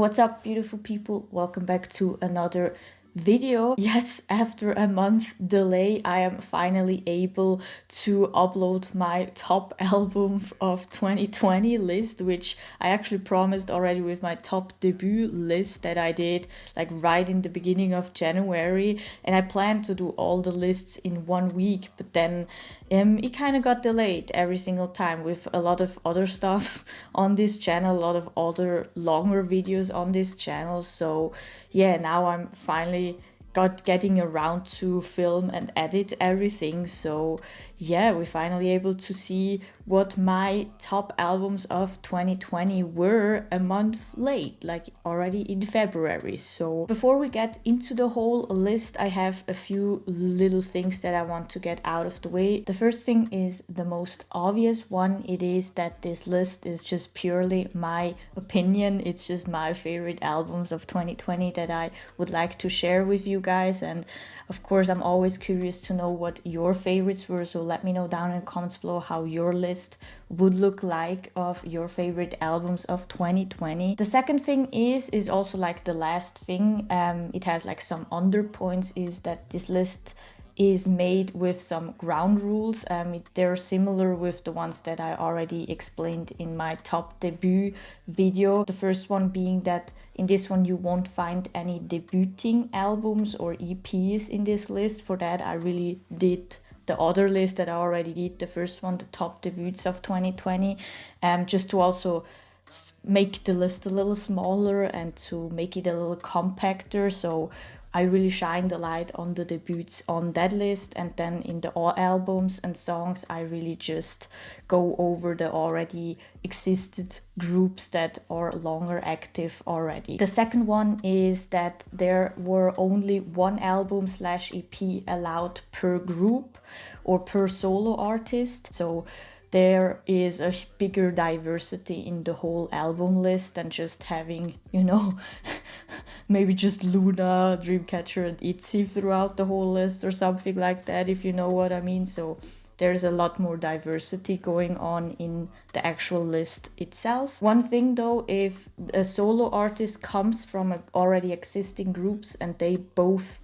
What's up, beautiful people? Welcome back to another video. Yes, after a month delay, I am finally able to upload my top album of 2020 list, which I actually promised already with my top debut list that I did like right in the beginning of January. And I planned to do all the lists in 1 week, but then it kind of got delayed every single time with a lot of other stuff on this channel, a lot of other longer videos on this channel. So yeah, now I'm finally getting around to film and edit everything. So yeah, we're finally able to see what my top albums of 2020 were a month late, like already in February. So before we get into the whole list, I have a few little things that I want to get out of the way. The first thing is the most obvious one. It is that this list is just purely my opinion. It's just my favorite albums of 2020 that I would like to share with you guys. And of course, I'm always curious to know what your favorites were, so let me know down in the comments below how your list would look like of your favorite albums of 2020. The second thing is also like the last thing. It has like some under points, is that this list is made with some ground rules. They're similar with the ones that I already explained in my top debut video. The first one being that in this one you won't find any debuting albums or EPs in this list. For that I really did the other list that I already did, the first one, the top debuts of 2020, just to also make the list a little smaller and to make it a little compactor. So I really shine the light on the debuts on that list, and then in the all albums and songs I really just go over the already existed groups that are longer active already. The second one is that there were only one album/EP allowed per group or per solo artist. So there is a bigger diversity in the whole album list than just having, maybe just Luna, Dreamcatcher and ITZY throughout the whole list or something like that, if you know what I mean. So there's a lot more diversity going on in the actual list itself. One thing though, if a solo artist comes from already existing groups and they both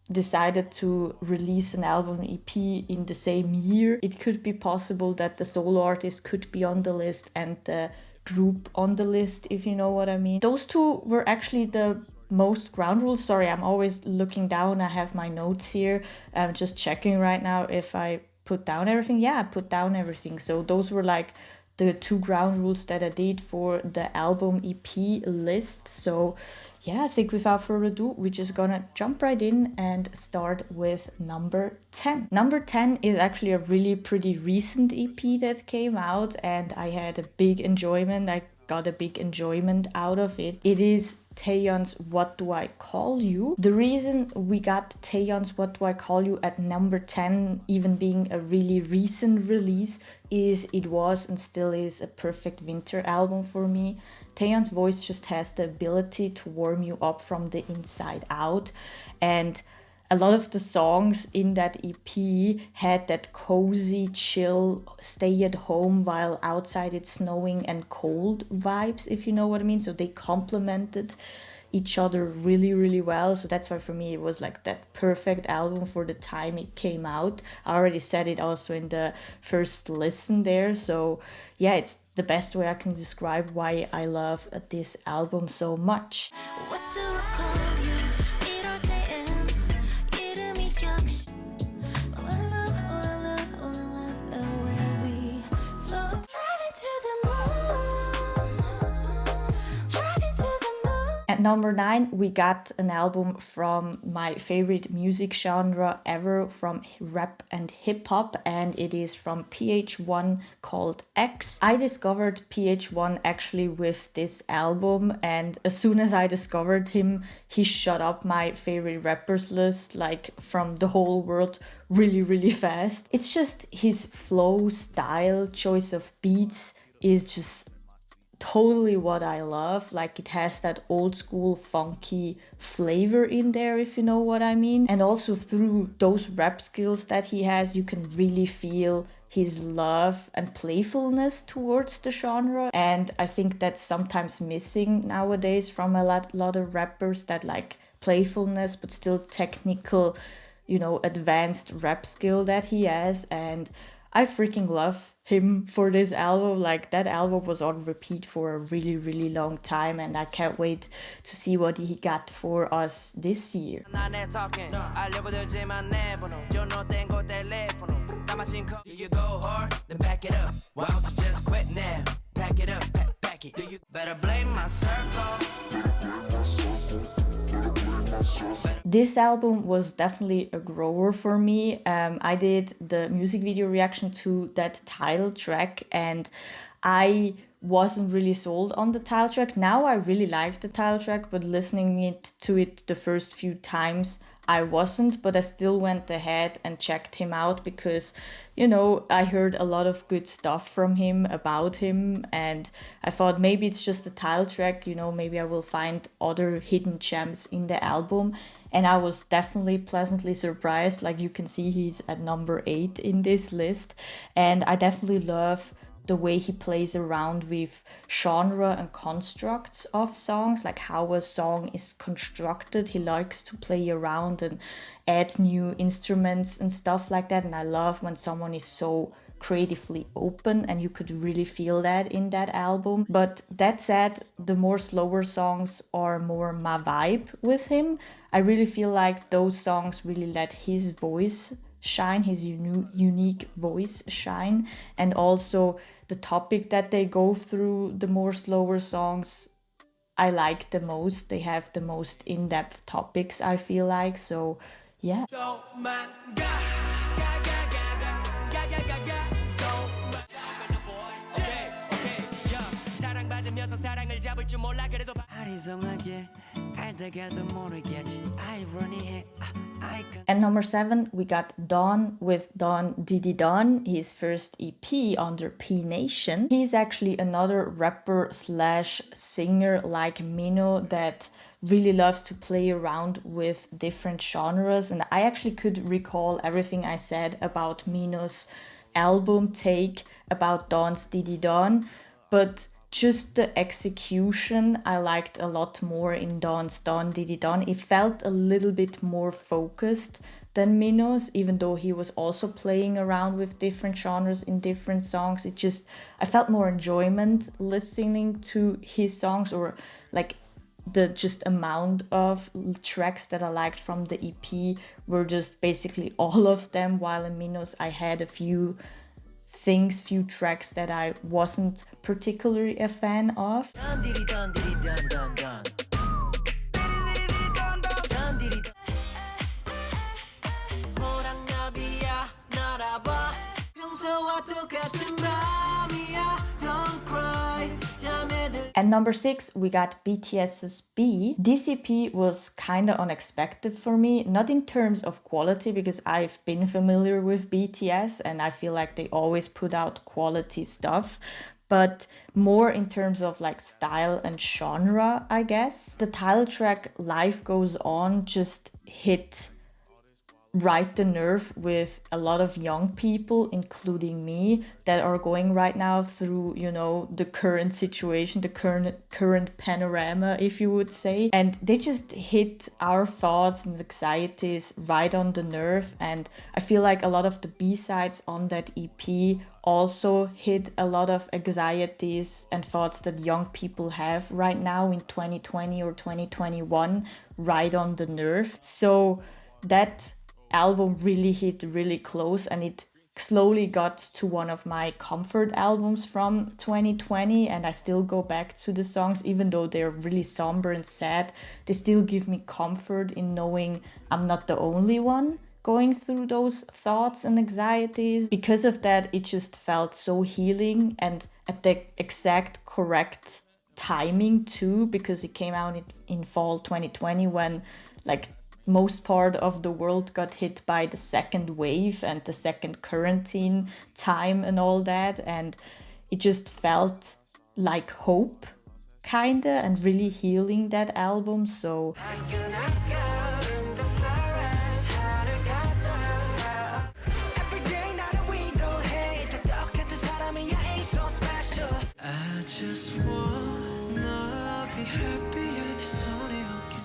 decided to release an album EP in the same year, it could be possible that the solo artist could be on the list and the group on the list, if you know what I mean. Those two were actually the most ground rules. Sorry, I'm always looking down. I have my notes here. I'm just checking right now if I put down everything. Yeah, I put down everything. So those were like the two ground rules that I did for the album EP list. So yeah, I think without further ado, we're just gonna jump right in and start with number 10. Number 10 is actually a really pretty recent EP that came out, and I had a big enjoyment. I got a big enjoyment out of it. It is Taeyeon's What Do I Call You. The reason we got Taeyeon's What Do I Call You at number 10, even being a really recent release, is it was and still is a perfect winter album for me. Taeyeon's voice just has the ability to warm you up from the inside out, and a lot of the songs in that EP had that cozy, chill, stay at home while outside it's snowing and cold vibes, if you know what I mean. So they complemented each other really, really well. So that's why for me it was like that perfect album for the time it came out. I already said it also in the first listen there. So yeah, it's the best way I can describe why I love this album so much. What do I call you? At number 9, we got an album from my favorite music genre ever, from rap and hip hop, and it is from PH1 called X. I discovered PH1 actually with this album, and as soon as I discovered him, he shot up my favorite rappers list, like from the whole world, really, really fast. It's just his flow, style, choice of beats is just totally what I love. Like, it has that old school funky flavor in there, if you know what I mean. And also through those rap skills that he has, you can really feel his love and playfulness towards the genre. And I think that's sometimes missing nowadays from a lot of rappers, that like playfulness but still technical, you know, advanced rap skill that he has. And I freaking love him for this album. Like, that album was on repeat for a really long time, and I can't wait to see what he got for us this year. You go hard, then back it up. Why don't you just quit now? Pack it up, pack it. You better blame my circle. This album was definitely a grower for me. I did the music video reaction to that title track, and I wasn't really sold on the title track. Now I really like the title track, but listening to it the first few times, I wasn't, but I still went ahead and checked him out because, you know, I heard a lot of good stuff from him, about him, and I thought maybe it's just the title track, you know, maybe I will find other hidden gems in the album. And I was definitely pleasantly surprised. Like, you can see he's at number 8 in this list, and I definitely love the way he plays around with genre and constructs of songs, like how a song is constructed. He likes to play around and add new instruments and stuff like that. And I love when someone is so creatively open, and you could really feel that in that album. But that said, the more slower songs are more my vibe with him. I really feel like those songs really let his voice shine, his unique voice shine, and also the topic that they go through, the more slower songs, I like the most. They have the most in-depth topics, I feel like. So yeah. And number 7, we got Don with Don Diddy Don, his first EP under P Nation. He's actually another rapper slash singer like Mino that really loves to play around with different genres. And I actually could recall everything I said about Mino's album Take about Don's Diddy Don, but just the execution I liked a lot more in Don's Don Diddy Don. It felt a little bit more focused than Mino's, even though he was also playing around with different genres in different songs. I felt more enjoyment listening to his songs, or like the just amount of tracks that I liked from the EP were just basically all of them, while in Mino's I had a few tracks that I wasn't particularly a fan of. And number 6, we got BTS's B. This EP was kind of unexpected for me, not in terms of quality, because I've been familiar with BTS and I feel like they always put out quality stuff, but more in terms of like style and genre, I guess. The title track Life Goes On just hit right the nerve with a lot of young people, including me, that are going right now through, you know, the current situation, the current panorama, if you would say. And they just hit our thoughts and anxieties right on the nerve. And I feel like a lot of the B-sides on that EP also hit a lot of anxieties and thoughts that young people have right now in 2020 or 2021 right on the nerve. So that album really hit really close, and it slowly got to one of my comfort albums from 2020, and I still go back to the songs. Even though they're really somber and sad, they still give me comfort in knowing I'm not the only one going through those thoughts and anxieties. Because of that, it just felt so healing, and at the exact correct timing too, because it came out in fall 2020 when like most part of the world got hit by the second wave and the second quarantine time and all that, and it just felt like hope kinda, and really healing, that album. So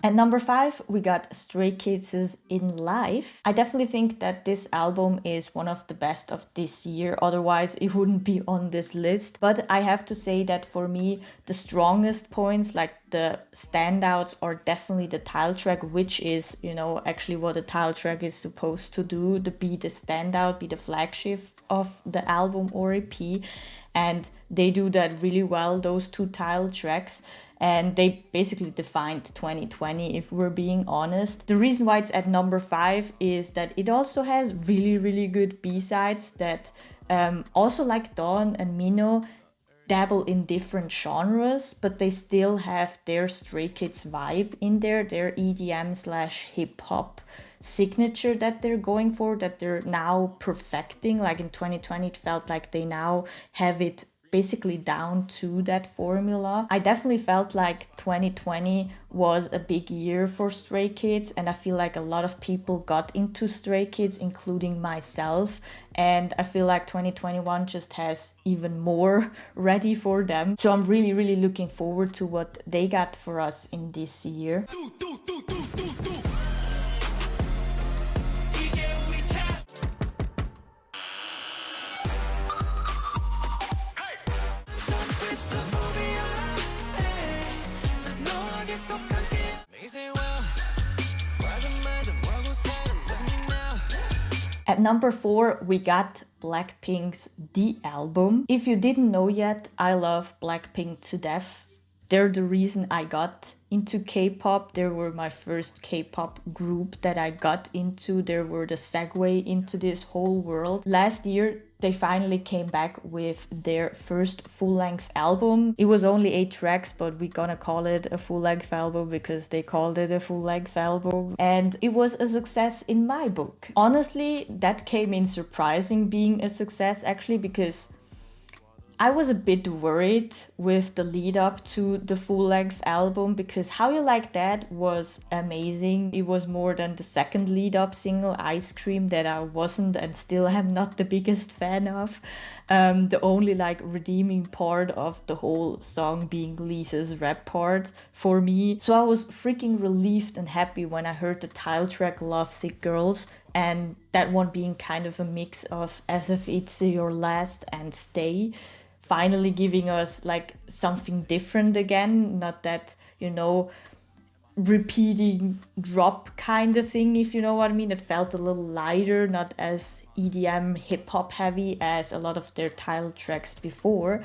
At number 5, we got Stray Kids' In Life. I definitely think that this album is one of the best of this year, otherwise it wouldn't be on this list. But I have to say that for me, the strongest points, like the standouts, are definitely the title track, which is, you know, actually what a title track is supposed to do, to be the standout, be the flagship of the album or EP. And they do that really well, those two title tracks. And they basically defined 2020, if we're being honest. The reason why it's at number 5 is that it also has really, really good B-sides that also, like Dawn and Mino, dabble in different genres, but they still have their Stray Kids vibe in there, their EDM/hip-hop signature that they're going for, that they're now perfecting. Like in 2020, it felt like they now have it basically down to that formula. I definitely felt like 2020 was a big year for Stray Kids, and I feel like a lot of people got into Stray Kids, including myself, and I feel like 2021 just has even more ready for them. So I'm really, really looking forward to what they got for us in this year. At number 4, we got Blackpink's The Album. If you didn't know yet, I love Blackpink to death. They're the reason I got into K-pop. They were my first K-pop group that I got into. They were the segue into this whole world. Last year, they finally came back with their first full-length album. It was only 8 tracks, but we're gonna call it a full-length album because they called it a full-length album. And it was a success in my book. Honestly, that came in surprising being a success actually, because I was a bit worried with the lead up to the full-length album, because How You Like That was amazing. It was more than the second lead-up single, Ice Cream, that I wasn't and still am not the biggest fan of. The only like redeeming part of the whole song being Lisa's rap part for me. So I was freaking relieved and happy when I heard the title track Lovesick Girls, and that one being kind of a mix of As If It's Your Last and Stay, finally giving us like something different again, not that, you know, repeating drop kind of thing, if you know what I mean. It felt a little lighter, not as EDM hip-hop heavy as a lot of their title tracks before.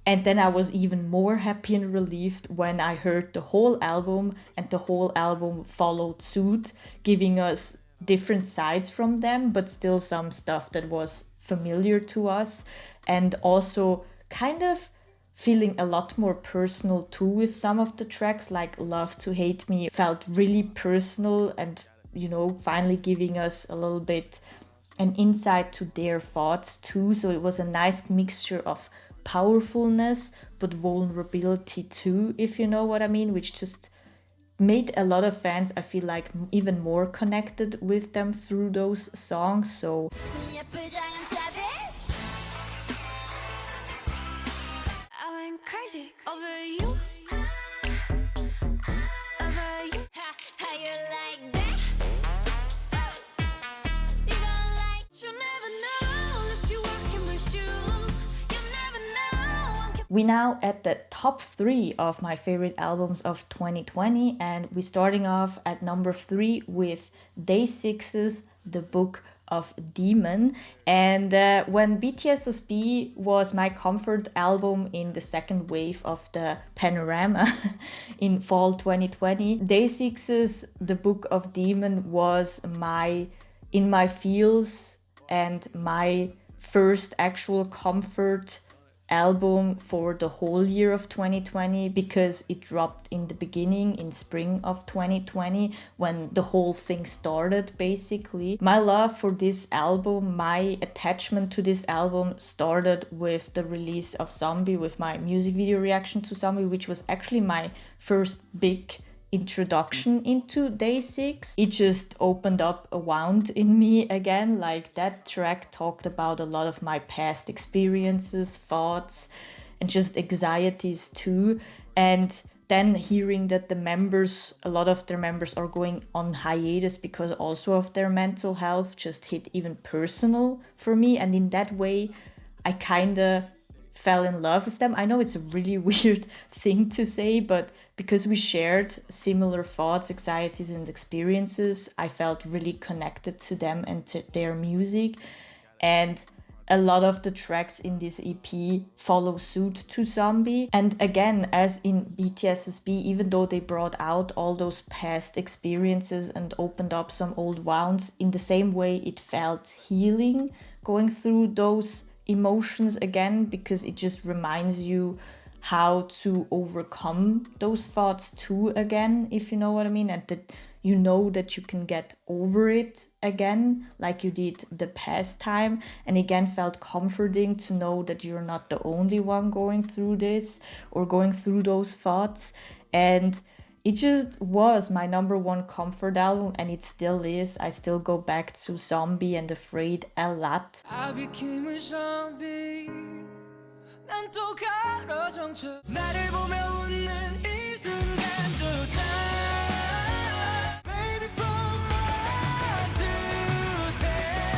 And then I was even more happy and relieved when I heard the whole album, and the whole album followed suit, giving us different sides from them, but still some stuff that was familiar to us, and also kind of feeling a lot more personal too with some of the tracks, like Love to Hate Me felt really personal, and, you know, finally giving us a little bit an insight to their thoughts too. So it was a nice mixture of powerfulness but vulnerability too, if you know what I mean, which just made a lot of fans, I feel like, even more connected with them through those songs. So crazy over you. Over you. How you like that? You gon' like, you'll never know unless you walk in my shoes. You'll never know. We now at the top 3 of my favorite albums of 2020, and we're starting off at number 3 with Day6's The Book of Demon. And when BTSSB was my comfort album in the second wave of the panorama in fall 2020, Day6's The Book of Demon was in my feels and my first actual comfort album for the whole year of 2020, because it dropped in the beginning, in spring of 2020, when the whole thing started basically. My love for this album, my attachment to this album started with the release of Zombie, with my music video reaction to Zombie, which was actually my first big introduction into Day6. It just opened up a wound in me again. Like, that track talked about a lot of my past experiences, thoughts, and just anxieties too. And then hearing that a lot of their members are going on hiatus because also of their mental health just hit even personal for me. And in that way, I kind of fell in love with them. I know it's a really weird thing to say, but because we shared similar thoughts, anxieties, and experiences, I felt really connected to them and to their music. And a lot of the tracks in this EP follow suit to Zombie. And again, as in BTSSB, even though they brought out all those past experiences and opened up some old wounds, in the same way it felt healing going through those emotions again, because it just reminds you how to overcome those thoughts too again, if you know what I mean, and that you know that you can get over it again like you did the past time. And again, felt comforting to know that you're not the only one going through this or going through those thoughts. And it just was my number one comfort album, and it still is. I still go back to Zombie and Afraid a lot. I became a zombie. 난 또 가로정 쳐 나를 보며 웃는 이 순간조차 Baby from morning to day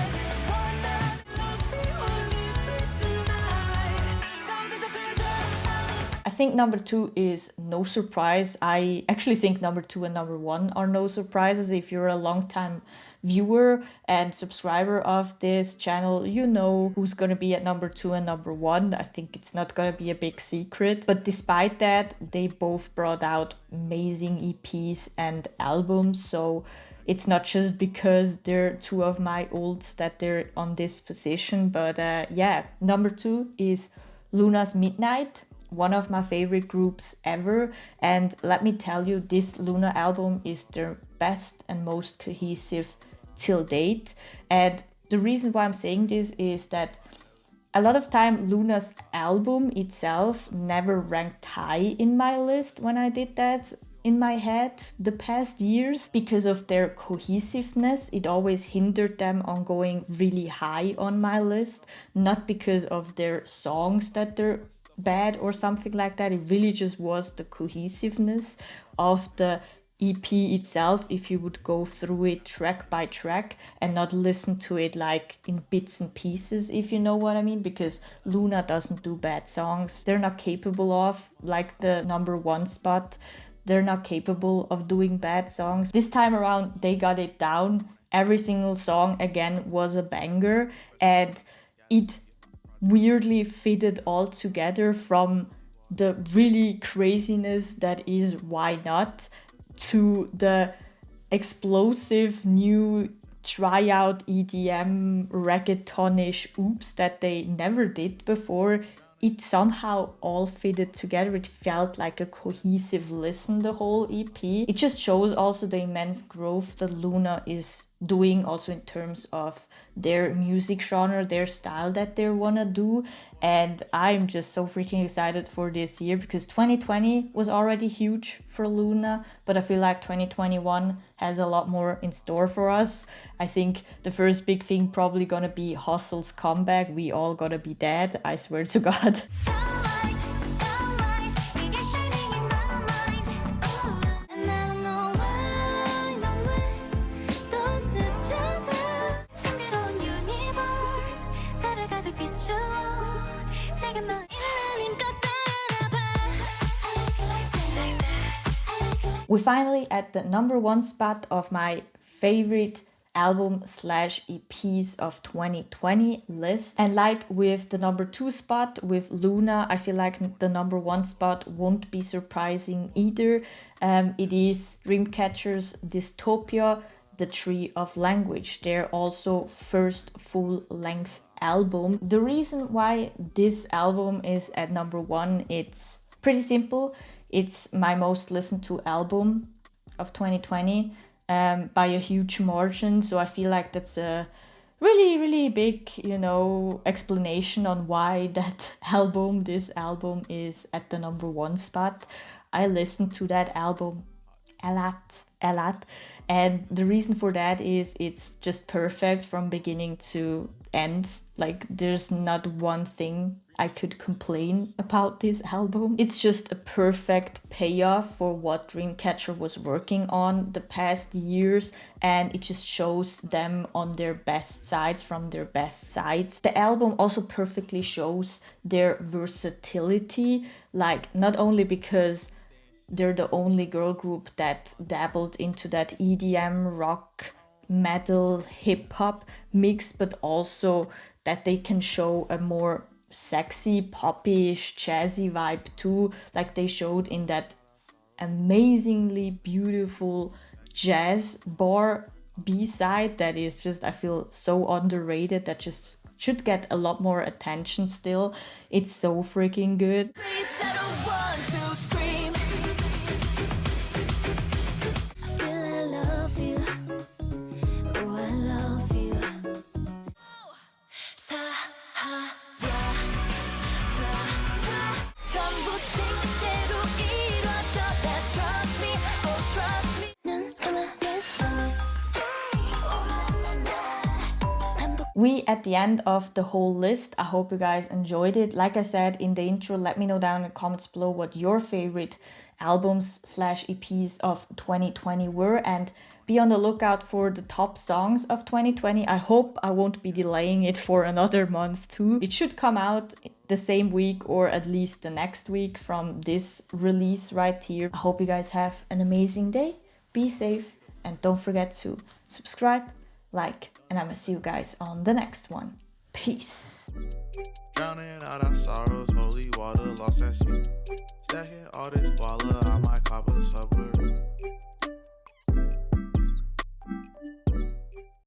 One night love me only for tonight So that the better I think number 2 is no surprise. I actually think number 2 and number 1 are no surprises. If you're a long time viewer and subscriber of this channel, you know who's gonna be at number 2 and number 1. I think it's not gonna be a big secret. But despite that, they both brought out amazing EPs and albums. So it's not just because they're two of my olds that they're on this position. But yeah, number 2 is Luna's Midnight, one of my favorite groups ever. And let me tell you, this Luna album is their best and most cohesive till date. And the reason why I'm saying this is that a lot of time Luna's album itself never ranked high in my list when I did that in my head the past years because of their cohesiveness. It always hindered them on going really high on my list, not because of their songs that they're bad or something like that. It really just was the cohesiveness of the EP itself. If you would go through it track by track and not listen to it like in bits and pieces, if you know what I mean, because Luna doesn't do bad songs. They're not capable of, like the number 1 spot, they're not capable of doing bad songs. This time around, they got it down. Every single song again was a banger, and it weirdly fitted all together, from the really craziness that is Why Not to the explosive new tryout EDM reggaetonish oops that they never did before. It somehow all fitted together. It felt like a cohesive listen, the whole EP. It just shows also the immense growth that Luna is doing also in terms of their music genre, their style that they wanna do. And I'm just so freaking excited for this year, because 2020 was already huge for Luna, but I feel like 2021 has a lot more in store for us. I think the first big thing probably gonna be Hustle's comeback. We all gotta be dead, I swear to God. We're finally at the number 1 spot of my favorite album slash EPs of 2020 list. And like with the number 2 spot with Luna, I feel like the number 1 spot won't be surprising either. It is Dreamcatcher's Dystopia, The Tree of Language, their also first full-length album. The reason why this album is at number 1, it's pretty simple. It's my most listened to album of 2020 by a huge margin. So I feel like that's a really, really big, explanation on why this album is at the number 1 spot. I listen to that album a lot. And the reason for that is it's just perfect from beginning to end. Like there's not one thing I could complain about this album. It's just a perfect payoff for what Dreamcatcher was working on the past years, and it just shows them on their best sides, from their best sides. The album also perfectly shows their versatility, like not only because they're the only girl group that dabbled into that EDM, rock, metal, hip hop mix, but also that they can show a more sexy, poppyish, jazzy vibe too, like they showed in that amazingly beautiful jazz bar B-side that is just, I feel, so underrated, that just should get a lot more attention still. It's so freaking good. Please settle one, two, scream. I feel I love you. Oh, I love you. 전부 뜻대로 이루어져. That trust me, oh trust me. 눈 감아냈어. Oh na na na. 반복. We at the end of the whole list. I hope you guys enjoyed it. Like I said in the intro, let me know down in the comments below what your favorite albums/EPs of 2020 were, and be on the lookout for the top songs of 2020. I hope I won't be delaying it for another month too. It should come out the same week or at least the next week from this release right here. I hope you guys have an amazing day. Be safe and don't forget to subscribe, like, and I'm gonna see you guys on the next one. Peace. Drowning out our sorrows, holy water lost at sea. Stacking all this baller, I might cop a suburb.